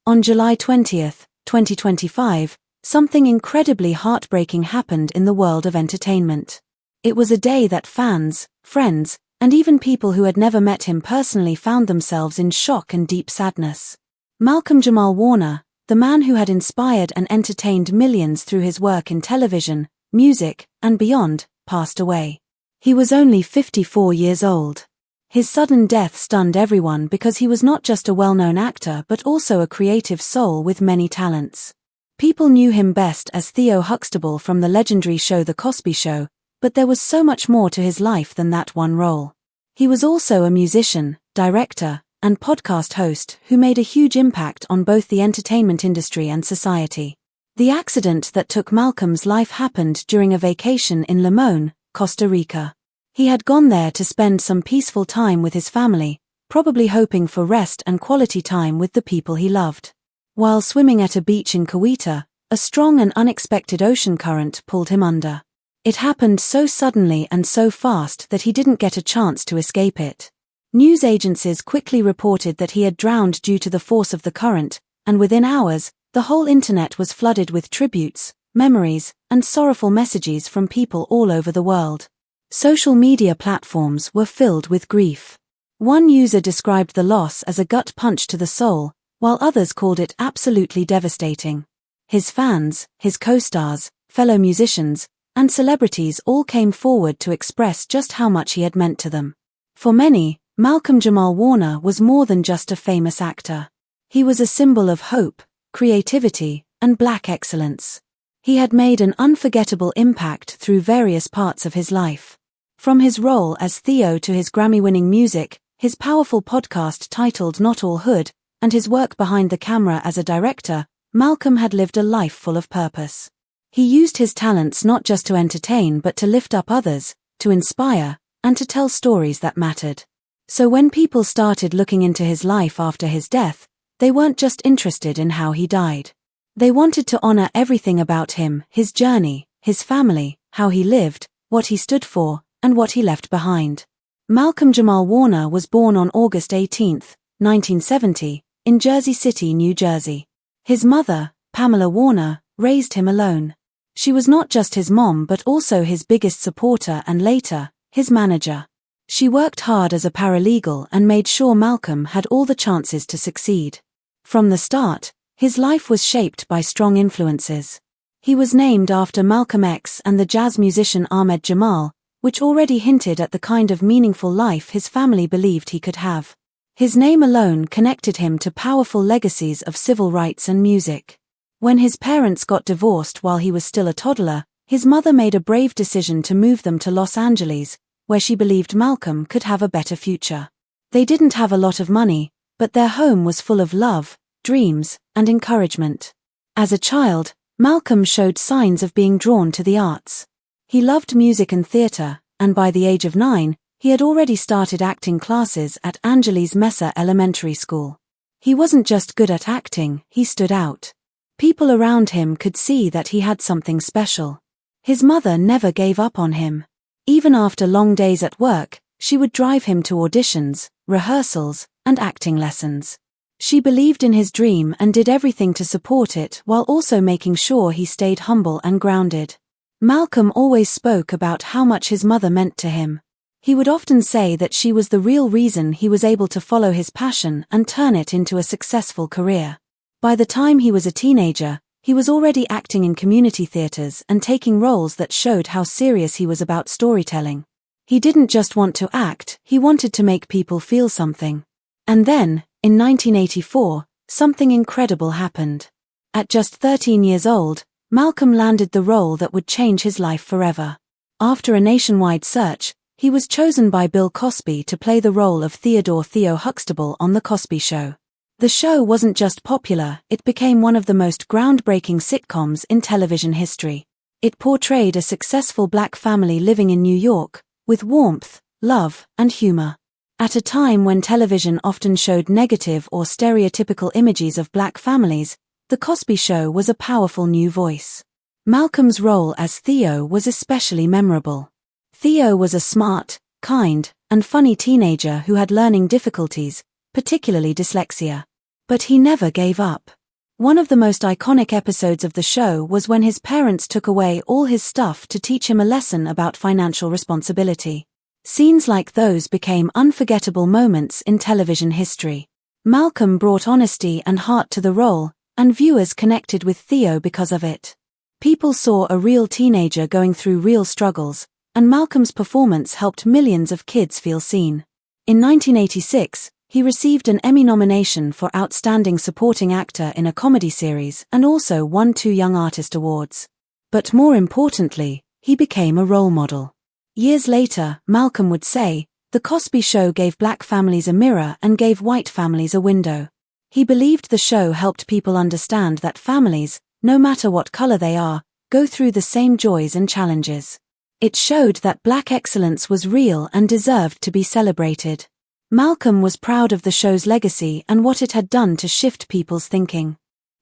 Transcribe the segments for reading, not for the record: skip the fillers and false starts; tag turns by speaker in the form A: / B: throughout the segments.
A: On July 20, 2025, something incredibly heartbreaking happened in the world of entertainment. It was a day that fans, friends, and even people who had never met him personally found themselves in shock and deep sadness. Malcolm Jamal Warner, the man who had inspired and entertained millions through his work in television, music, and beyond, passed away. He was only 54 years old. His sudden death stunned everyone because he was not just a well-known actor but also a creative soul with many talents. People knew him best as Theo Huxtable from the legendary show The Cosby Show, but there was so much more to his life than that one role. He was also a musician, director, and podcast host who made a huge impact on both the entertainment industry and society. The accident that took Malcolm's life happened during a vacation in Limon, Costa Rica. He had gone there to spend some peaceful time with his family, probably hoping for rest and quality time with the people he loved. While swimming at a beach in Kuwaita, a strong and unexpected ocean current pulled him under. It happened so suddenly and so fast that he didn't get a chance to escape it. News agencies quickly reported that he had drowned due to the force of the current, and within hours, the whole internet was flooded with tributes, memories, and sorrowful messages from people all over the world. Social media platforms were filled with grief. One user described the loss as a gut punch to the soul, while others called it absolutely devastating. His fans, his co-stars, fellow musicians, and celebrities all came forward to express just how much he had meant to them. For many, Malcolm Jamal Warner was more than just a famous actor. He was a symbol of hope, creativity, and black excellence. He had made an unforgettable impact through various parts of his life. From his role as Theo to his Grammy-winning music, his powerful podcast titled Not All Hood, and his work behind the camera as a director, Malcolm had lived a life full of purpose. He used his talents not just to entertain but to lift up others, to inspire, and to tell stories that mattered. So when people started looking into his life after his death, they weren't just interested in how he died. They wanted to honor everything about him, his journey, his family, how he lived, what he stood for, and what he left behind. Malcolm Jamal Warner was born on August 18, 1970, in Jersey City, New Jersey. His mother, Pamela Warner, raised him alone. She was not just his mom but also his biggest supporter and later, his manager. She worked hard as a paralegal and made sure Malcolm had all the chances to succeed. From the start, his life was shaped by strong influences. He was named after Malcolm X and the jazz musician Ahmed Jamal, which already hinted at the kind of meaningful life his family believed he could have. His name alone connected him to powerful legacies of civil rights and music. When his parents got divorced while he was still a toddler, his mother made a brave decision to move them to Los Angeles, where she believed Malcolm could have a better future. They didn't have a lot of money, but their home was full of love, dreams, and encouragement. As a child, Malcolm showed signs of being drawn to the arts. He loved music and theater, and by the age of 9, he had already started acting classes at Angeles Mesa Elementary School. He wasn't just good at acting, he stood out. People around him could see that he had something special. His mother never gave up on him. Even after long days at work, she would drive him to auditions, rehearsals, and acting lessons. She believed in his dream and did everything to support it while also making sure he stayed humble and grounded. Malcolm always spoke about how much his mother meant to him. He would often say that she was the real reason he was able to follow his passion and turn it into a successful career. By the time he was a teenager, he was already acting in community theaters and taking roles that showed how serious he was about storytelling. He didn't just want to act, he wanted to make people feel something. And then, in 1984, something incredible happened. At just 13 years old, Malcolm landed the role that would change his life forever. After a nationwide search, he was chosen by Bill Cosby to play the role of Theo Huxtable on The Cosby Show. The show wasn't just popular, it became one of the most groundbreaking sitcoms in television history. It portrayed a successful black family living in New York, with warmth, love, and humor. At a time when television often showed negative or stereotypical images of black families, The Cosby Show was a powerful new voice. Malcolm's role as Theo was especially memorable. Theo was a smart, kind, and funny teenager who had learning difficulties, particularly dyslexia. But he never gave up. One of the most iconic episodes of the show was when his parents took away all his stuff to teach him a lesson about financial responsibility. Scenes like those became unforgettable moments in television history. Malcolm brought honesty and heart to the role, and viewers connected with Theo because of it. People saw a real teenager going through real struggles, and Malcolm's performance helped millions of kids feel seen. In 1986, he received an Emmy nomination for Outstanding Supporting Actor in a Comedy Series and also won 2 Young Artist Awards. But more importantly, he became a role model. Years later, Malcolm would say, "The Cosby Show gave black families a mirror and gave white families a window." He believed the show helped people understand that families, no matter what color they are, go through the same joys and challenges. It showed that black excellence was real and deserved to be celebrated. Malcolm was proud of the show's legacy and what it had done to shift people's thinking.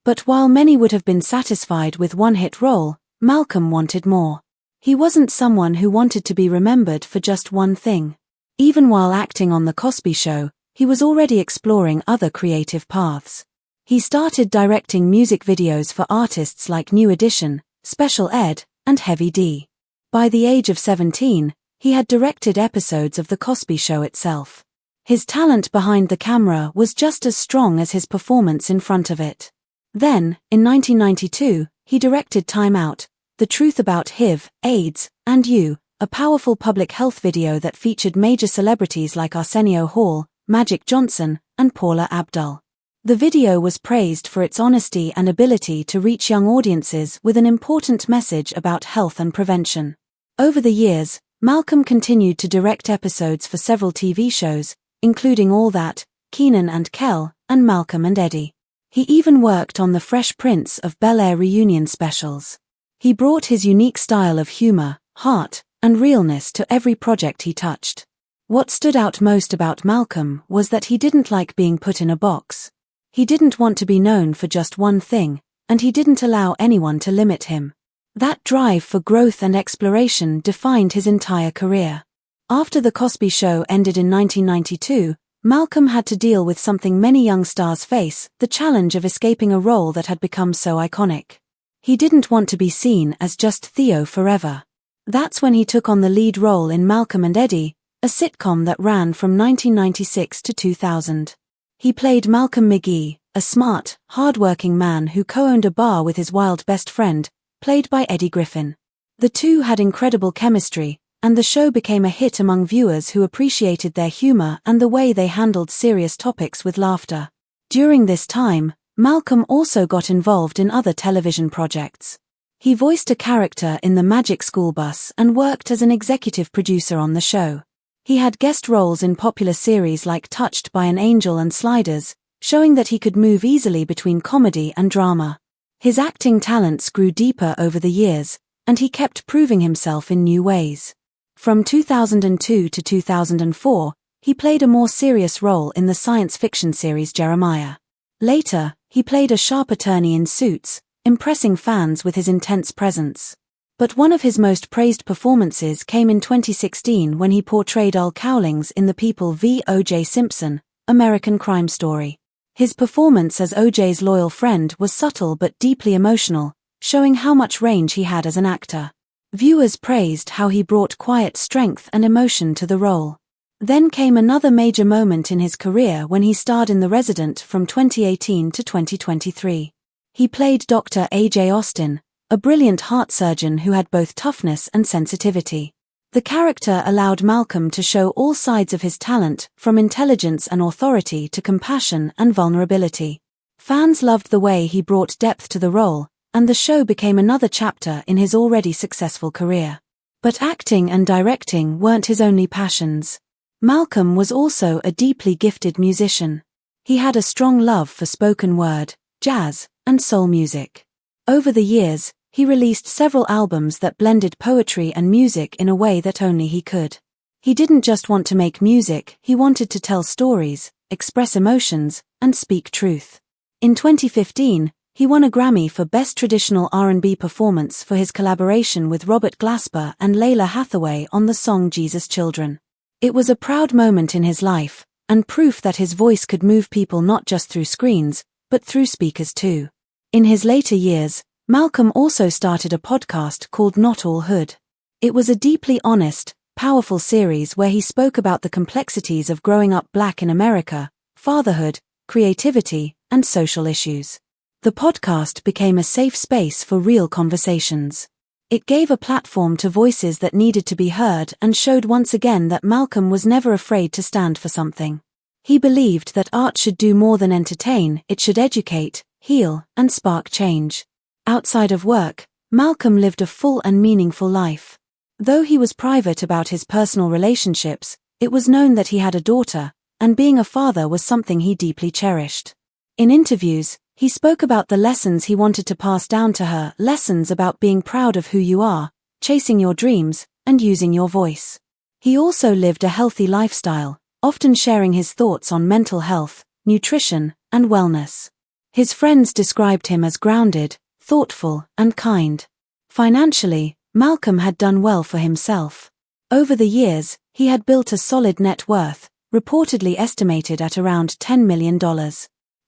A: But while many would have been satisfied with one-hit role, Malcolm wanted more. He wasn't someone who wanted to be remembered for just one thing. Even while acting on The Cosby Show, he was already exploring other creative paths. He started directing music videos for artists like New Edition, Special Ed, and Heavy D. By the age of 17, he had directed episodes of The Cosby Show itself. His talent behind the camera was just as strong as his performance in front of it. Then, in 1992, he directed Time Out, The Truth About HIV, AIDS, and You, a powerful public health video that featured major celebrities like Arsenio Hall, Magic Johnson, and Paula Abdul. The video was praised for its honesty and ability to reach young audiences with an important message about health and prevention. Over the years, Malcolm continued to direct episodes for several TV shows, including All That, Kenan and Kel, and Malcolm and Eddie. He even worked on the Fresh Prince of Bel-Air reunion specials. He brought his unique style of humor, heart, and realness to every project he touched. What stood out most about Malcolm was that he didn't like being put in a box. He didn't want to be known for just one thing, and he didn't allow anyone to limit him. That drive for growth and exploration defined his entire career. After The Cosby Show ended in 1992, Malcolm had to deal with something many young stars face, the challenge of escaping a role that had become so iconic. He didn't want to be seen as just Theo forever. That's when he took on the lead role in Malcolm and Eddie, a sitcom that ran from 1996 to 2000. He played Malcolm McGee, a smart, hard-working man who co-owned a bar with his wild best friend, played by Eddie Griffin. The two had incredible chemistry, and the show became a hit among viewers who appreciated their humor and the way they handled serious topics with laughter. During this time, Malcolm also got involved in other television projects. He voiced a character in the Magic School Bus and worked as an executive producer on the show. He had guest roles in popular series like Touched by an Angel and Sliders, showing that he could move easily between comedy and drama. His acting talents grew deeper over the years, and he kept proving himself in new ways. From 2002 to 2004, he played a more serious role in the science fiction series Jeremiah. Later, he played a sharp attorney in Suits, impressing fans with his intense presence. But one of his most praised performances came in 2016 when he portrayed Earl Cowlings in The People v. O.J. Simpson, American Crime Story. His performance as O.J.'s loyal friend was subtle but deeply emotional, showing how much range he had as an actor. Viewers praised how he brought quiet strength and emotion to the role. Then came another major moment in his career when he starred in The Resident from 2018 to 2023. He played Dr. A.J. Austin, a brilliant heart surgeon who had both toughness and sensitivity. The character allowed Malcolm to show all sides of his talent, from intelligence and authority to compassion and vulnerability. Fans loved the way he brought depth to the role, and the show became another chapter in his already successful career. But acting and directing weren't his only passions. Malcolm was also a deeply gifted musician. He had a strong love for spoken word, jazz, and soul music. Over the years, he released several albums that blended poetry and music in a way that only he could. He didn't just want to make music, he wanted to tell stories, express emotions, and speak truth. In 2015, he won a Grammy for Best Traditional R&B Performance for his collaboration with Robert Glasper and Layla Hathaway on the song Jesus Children. It was a proud moment in his life, and proof that his voice could move people not just through screens, but through speakers too. In his later years, Malcolm also started a podcast called Not All Hood. It was a deeply honest, powerful series where he spoke about the complexities of growing up Black in America, fatherhood, creativity, and social issues. The podcast became a safe space for real conversations. It gave a platform to voices that needed to be heard and showed once again that Malcolm was never afraid to stand for something. He believed that art should do more than entertain, it should educate, heal, and spark change. Outside of work, Malcolm lived a full and meaningful life. Though he was private about his personal relationships, it was known that he had a daughter, and being a father was something he deeply cherished. In interviews, he spoke about the lessons he wanted to pass down to her, lessons about being proud of who you are, chasing your dreams, and using your voice. He also lived a healthy lifestyle, often sharing his thoughts on mental health, nutrition, and wellness. His friends described him as grounded, thoughtful, and kind. Financially, Malcolm had done well for himself. Over the years, he had built a solid net worth, reportedly estimated at around $10 million.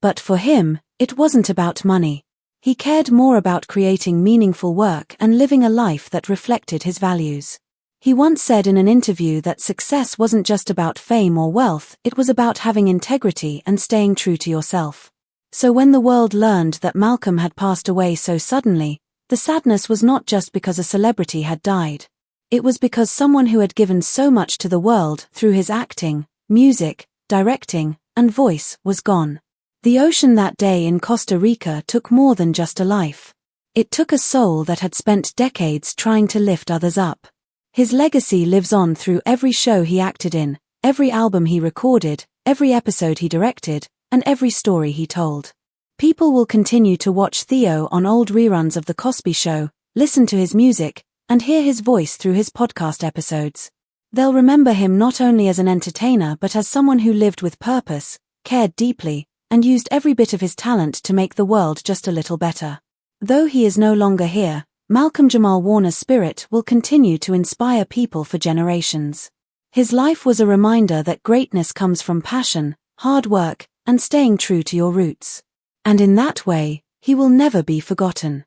A: But for him, it wasn't about money. He cared more about creating meaningful work and living a life that reflected his values. He once said in an interview that success wasn't just about fame or wealth, it was about having integrity and staying true to yourself. So when the world learned that Malcolm had passed away so suddenly, the sadness was not just because a celebrity had died. It was because someone who had given so much to the world through his acting, music, directing, and voice was gone. The ocean that day in Costa Rica took more than just a life. It took a soul that had spent decades trying to lift others up. His legacy lives on through every show he acted in, every album he recorded, every episode he directed, and every story he told. People will continue to watch Theo on old reruns of The Cosby Show, listen to his music, and hear his voice through his podcast episodes. They'll remember him not only as an entertainer but as someone who lived with purpose, cared deeply, and used every bit of his talent to make the world just a little better. Though he is no longer here, Malcolm Jamal Warner's spirit will continue to inspire people for generations. His life was a reminder that greatness comes from passion, hard work, and staying true to your roots. And in that way, he will never be forgotten.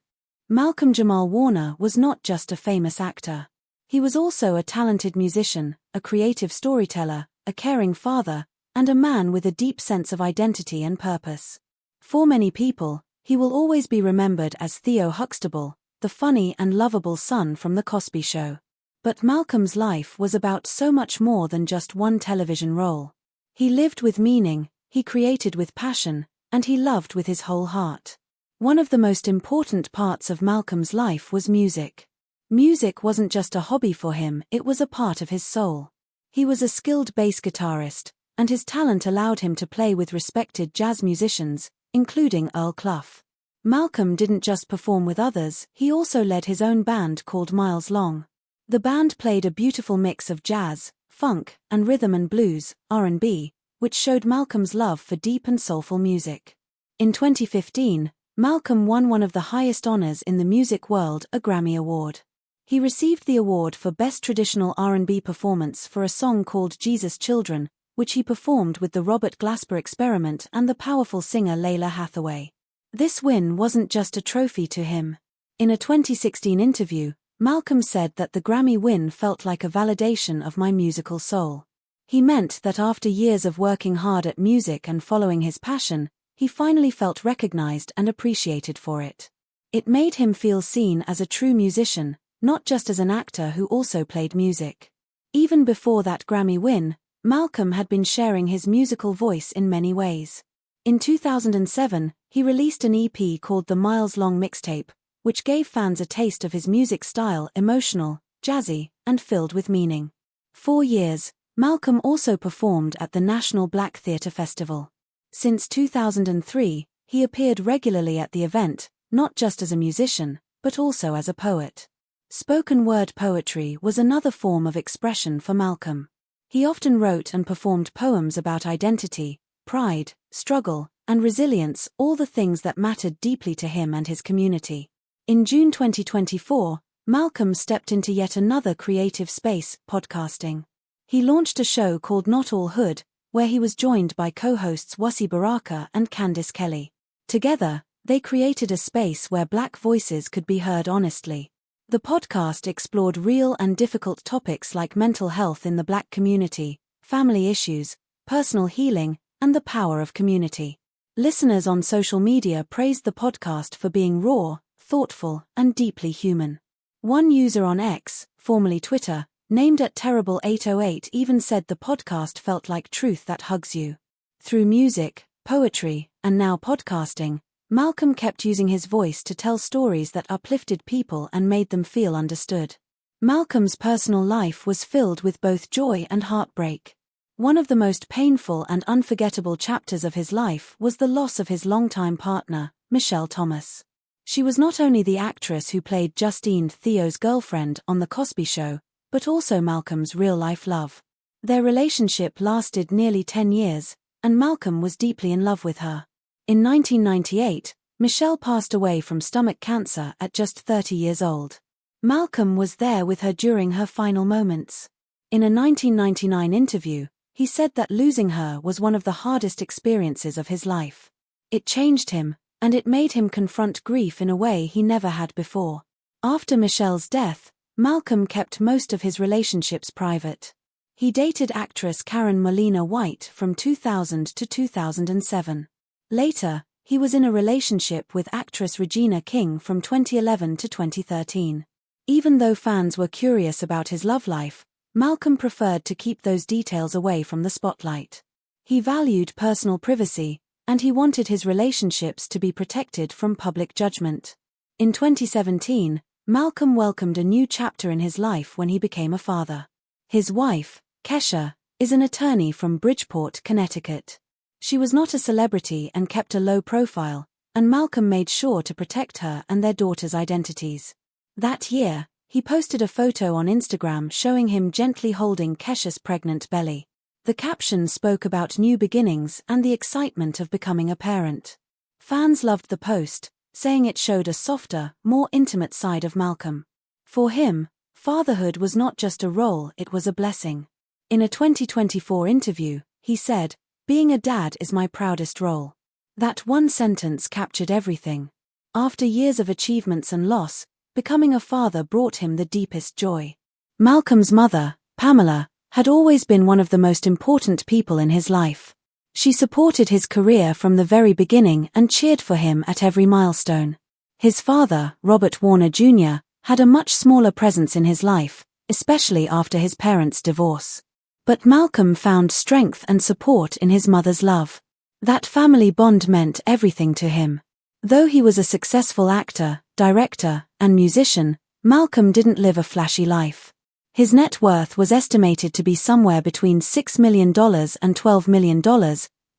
A: Malcolm Jamal Warner was not just a famous actor. He was also a talented musician, a creative storyteller, a caring father, and a man with a deep sense of identity and purpose. For many people, he will always be remembered as Theo Huxtable, the funny and lovable son from The Cosby Show. But Malcolm's life was about so much more than just one television role. He lived with meaning, he created with passion, and he loved with his whole heart. One of the most important parts of Malcolm's life was music. Music wasn't just a hobby for him, it was a part of his soul. He was a skilled bass guitarist, and his talent allowed him to play with respected jazz musicians, including Earl Clough. Malcolm didn't just perform with others, he also led his own band called Miles Long. The band played a beautiful mix of jazz, funk, and rhythm and blues, R&B, which showed Malcolm's love for deep and soulful music. In 2015, Malcolm won one of the highest honors in the music world, a Grammy Award. He received the award for Best Traditional R&B Performance for a song called Jesus Children, which he performed with the Robert Glasper Experiment and the powerful singer Lalah Hathaway. This win wasn't just a trophy to him. In a 2016 interview, Malcolm said that the Grammy win felt like a validation of my musical soul. He meant that after years of working hard at music and following his passion, he finally felt recognized and appreciated for it. It made him feel seen as a true musician, not just as an actor who also played music. Even before that Grammy win, Malcolm had been sharing his musical voice in many ways. In 2007, he released an EP called the Miles Long Mixtape, which gave fans a taste of his music style, emotional, jazzy, and filled with meaning. 4 years, Malcolm also performed at the National Black Theatre Festival. Since 2003, he appeared regularly at the event, not just as a musician, but also as a poet. Spoken word poetry was another form of expression for Malcolm. He often wrote and performed poems about identity, pride, struggle, and resilience, all the things that mattered deeply to him and his community. In June 2024, Malcolm stepped into yet another creative space, podcasting. He launched a show called Not All Hood, where he was joined by co-hosts Wasi Baraka and Candice Kelly. Together, they created a space where Black voices could be heard honestly. The podcast explored real and difficult topics like mental health in the Black community, family issues, personal healing, and the power of community. Listeners on social media praised the podcast for being raw, thoughtful, and deeply human. One user on X, formerly Twitter, named @Terrible808 even said the podcast felt like truth that hugs you. Through music, poetry, and now podcasting, Malcolm kept using his voice to tell stories that uplifted people and made them feel understood. Malcolm's personal life was filled with both joy and heartbreak. One of the most painful and unforgettable chapters of his life was the loss of his longtime partner, Michelle Thomas. She was not only the actress who played Justine Theo's girlfriend on The Cosby Show, but also Malcolm's real-life love. Their relationship lasted nearly 10 years, and Malcolm was deeply in love with her. In 1998, Michelle passed away from stomach cancer at just 30 years old. Malcolm was there with her during her final moments. In a 1999 interview, he said that losing her was one of the hardest experiences of his life. It changed him, and it made him confront grief in a way he never had before. After Michelle's death, Malcolm kept most of his relationships private. He dated actress Karen Molina White from 2000 to 2007. Later, he was in a relationship with actress Regina King from 2011 to 2013. Even though fans were curious about his love life, Malcolm preferred to keep those details away from the spotlight. He valued personal privacy, and he wanted his relationships to be protected from public judgment. In 2017, Malcolm welcomed a new chapter in his life when he became a father. His wife, Kesha, is an attorney from Bridgeport, Connecticut. She was not a celebrity and kept a low profile, and Malcolm made sure to protect her and their daughters' identities. That year, he posted a photo on Instagram showing him gently holding Kesha's pregnant belly. The caption spoke about new beginnings and the excitement of becoming a parent. Fans loved the post, saying it showed a softer, more intimate side of Malcolm. For him, fatherhood was not just a role, it was a blessing. In a 2024 interview, he said, "Being a dad is my proudest role." That one sentence captured everything. After years of achievements and loss, becoming a father brought him the deepest joy. Malcolm's mother, Pamela, had always been one of the most important people in his life. She supported his career from the very beginning and cheered for him at every milestone. His father, Robert Warner Jr., had a much smaller presence in his life, especially after his parents' divorce. But Malcolm found strength and support in his mother's love. That family bond meant everything to him. Though he was a successful actor, director, and musician, Malcolm didn't live a flashy life. His net worth was estimated to be somewhere between $6 million and $12 million,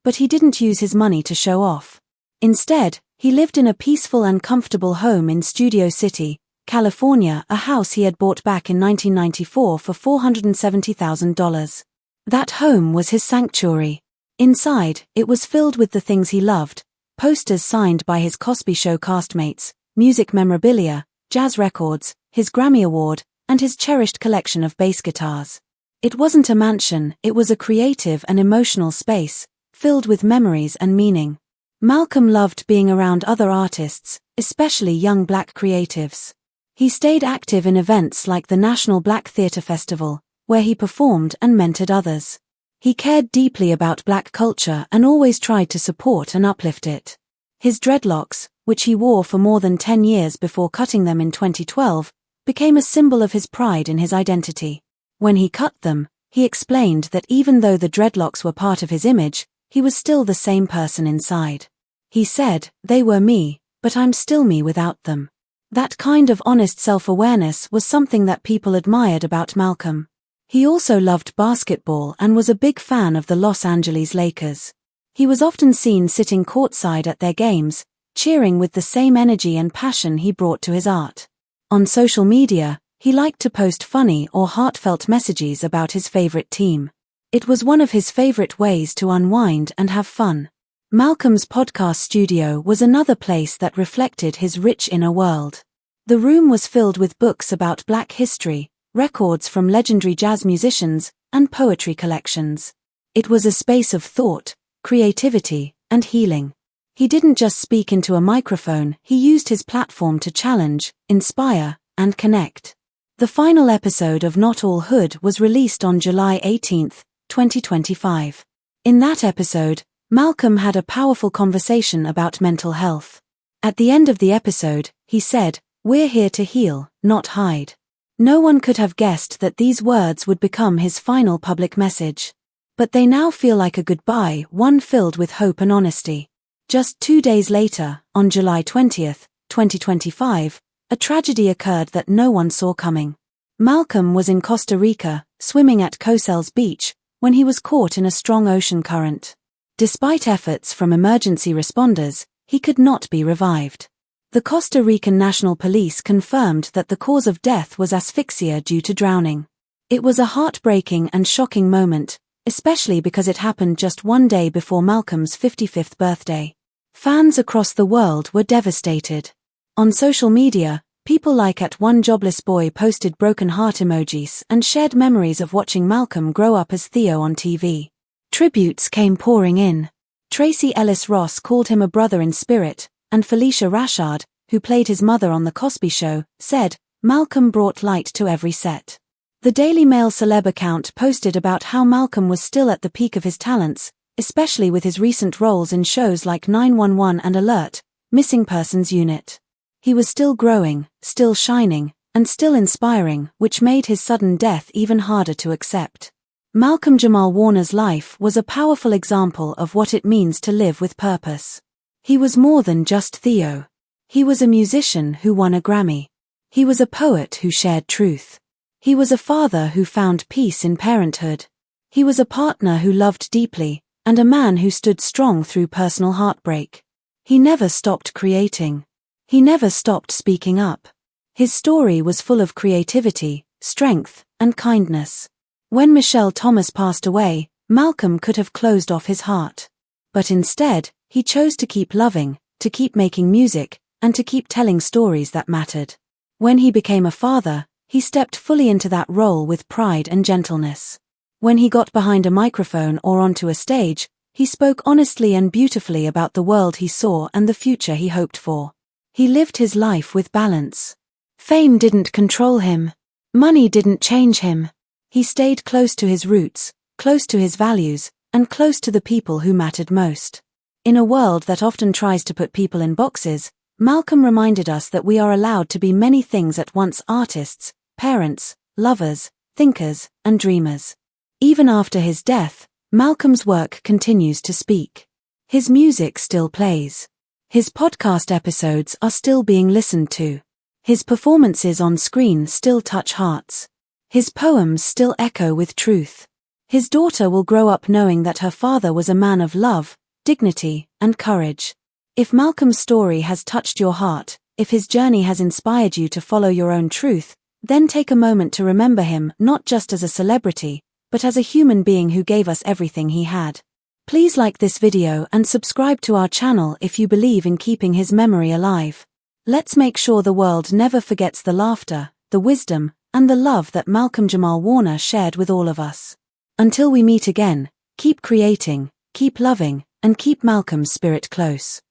A: but he didn't use his money to show off. Instead, he lived in a peaceful and comfortable home in Studio City, California, a house he had bought back in 1994 for $470,000. That home was his sanctuary. Inside, it was filled with the things he loved: posters signed by his Cosby Show castmates, music memorabilia, jazz records, his Grammy Award, and his cherished collection of bass guitars. It wasn't a mansion, it was a creative and emotional space, filled with memories and meaning. Malcolm loved being around other artists, especially young Black creatives. He stayed active in events like the National Black Theatre Festival, where he performed and mentored others. He cared deeply about Black culture and always tried to support and uplift it. His dreadlocks, which he wore for more than 10 years before cutting them in 2012, became a symbol of his pride in his identity. When he cut them, he explained that even though the dreadlocks were part of his image, he was still the same person inside. He said, "They were me, but I'm still me without them." That kind of honest self-awareness was something that people admired about Malcolm. He also loved basketball and was a big fan of the Los Angeles Lakers. He was often seen sitting courtside at their games, cheering with the same energy and passion he brought to his art. On social media, he liked to post funny or heartfelt messages about his favorite team. It was one of his favorite ways to unwind and have fun. Malcolm's podcast studio was another place that reflected his rich inner world. The room was filled with books about Black history, records from legendary jazz musicians, and poetry collections. It was a space of thought, creativity, and healing. He didn't just speak into a microphone, he used his platform to challenge, inspire, and connect. The final episode of Not All Hood was released on July 18, 2025. In that episode, Malcolm had a powerful conversation about mental health. At the end of the episode, he said, "We're here to heal, not hide." No one could have guessed that these words would become his final public message. But they now feel like a goodbye, one filled with hope and honesty. Just 2 days later, on July 20, 2025, a tragedy occurred that no one saw coming. Malcolm was in Costa Rica, swimming at Cosal's beach, when he was caught in a strong ocean current. Despite efforts from emergency responders, he could not be revived. The Costa Rican National Police confirmed that the cause of death was asphyxia due to drowning. It was a heartbreaking and shocking moment, especially because it happened just 1 day before Malcolm's 55th birthday. Fans across the world were devastated. On social media, people like @OneJoblessBoy posted broken heart emojis and shared memories of watching Malcolm grow up as Theo on TV. Tributes came pouring in. Tracy Ellis Ross called him a brother in spirit, and Felicia Rashad, who played his mother on The Cosby Show, said, "Malcolm brought light to every set." The Daily Mail celeb account posted about how Malcolm was still at the peak of his talents, especially with his recent roles in shows like 911 and Alert, Missing Persons Unit. He was still growing, still shining, and still inspiring, which made his sudden death even harder to accept. Malcolm Jamal Warner's life was a powerful example of what it means to live with purpose. He was more than just Theo. He was a musician who won a Grammy. He was a poet who shared truth. He was a father who found peace in parenthood. He was a partner who loved deeply, and a man who stood strong through personal heartbreak. He never stopped creating. He never stopped speaking up. His story was full of creativity, strength, and kindness. When Michelle Thomas passed away, Malcolm could have closed off his heart. But instead, he chose to keep loving, to keep making music, and to keep telling stories that mattered. When he became a father, he stepped fully into that role with pride and gentleness. When he got behind a microphone or onto a stage, he spoke honestly and beautifully about the world he saw and the future he hoped for. He lived his life with balance. Fame didn't control him. Money didn't change him. He stayed close to his roots, close to his values, and close to the people who mattered most. In a world that often tries to put people in boxes, Malcolm reminded us that we are allowed to be many things at once: artists, parents, lovers, thinkers, and dreamers. Even after his death, Malcolm's work continues to speak. His music still plays. His podcast episodes are still being listened to. His performances on screen still touch hearts. His poems still echo with truth. His daughter will grow up knowing that her father was a man of love, dignity, and courage. If Malcolm's story has touched your heart, if his journey has inspired you to follow your own truth, then take a moment to remember him not just as a celebrity, but as a human being who gave us everything he had. Please like this video and subscribe to our channel if you believe in keeping his memory alive. Let's make sure the world never forgets the laughter, the wisdom, and the love that Malcolm Jamal Warner shared with all of us. Until we meet again, keep creating, keep loving, and keep Malcolm's spirit close.